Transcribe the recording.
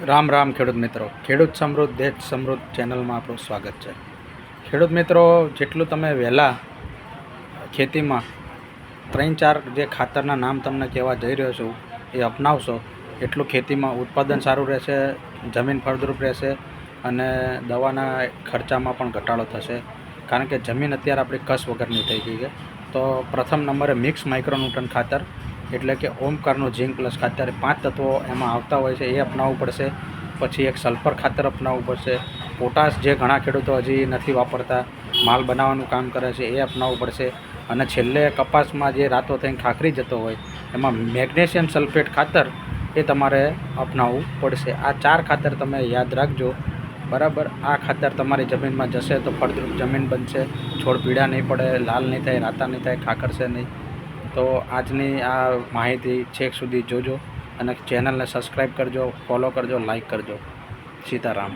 રામ રામ ખેડૂત મિત્રો, ખેડૂત સમૃદ્ધ દેશ સમૃદ્ધ ચેનલમાં આપણું સ્વાગત છે। ખેડૂત મિત્રો, જેટલું તમે વહેલા ખેતીમાં 3-4 જે ખાતરના નામ તમને કહેવા જઈ રહ્યો છું એ અપનાવશો એટલું ખેતીમાં ઉત્પાદન સારું રહેશે, જમીન ફળદ્રુપ રહેશે અને દવાના ખર્ચામાં પણ ઘટાડો થશે। કારણ કે જમીન અત્યારે આપણી કસ વગરની થઈ ગઈ છે। તો પ્રથમ નંબરે મિક્સ માઇક્રોન્યુટ્રન ખાતર એટલે કે ઓમકારનું ઝીંક પ્લસ ખાતર 5 તત્વો એમાં આવતા હોય છે એ અપનાવવું પડશે। પછી એક સલ્ફર ખાતર અપનાવવું પડશે। પોટાશ જે ઘણા ખેડૂતો હજી નથી વાપરતા, માલ બનાવવાનું કામ કરે છે એ અપનાવવું પડશે। અને છેલ્લે કપાસમાં જે રાતો થઈને ખાખરી જતો હોય એમાં મેગ્નેશિયમ સલ્ફેટ ખાતર એ તમારે અપનાવવું પડશે। આ 4 ખાતર તમે યાદ રાખજો, બરાબર। આ ખાતર તમારી જમીનમાં જશે તો ફળદ્રુપ જમીન બનશે, છોડ પીળા નહીં પડે, લાલ નહીં થાય, રાતા નહીં થાય, ખાખરશે નહીં। તો આજની આ માહિતી છેક સુધી જોજો અને ચેનલને સબસ્ક્રાઈબ કરજો, ફોલો કરજો, લાઈક કરજો। સીતારામ।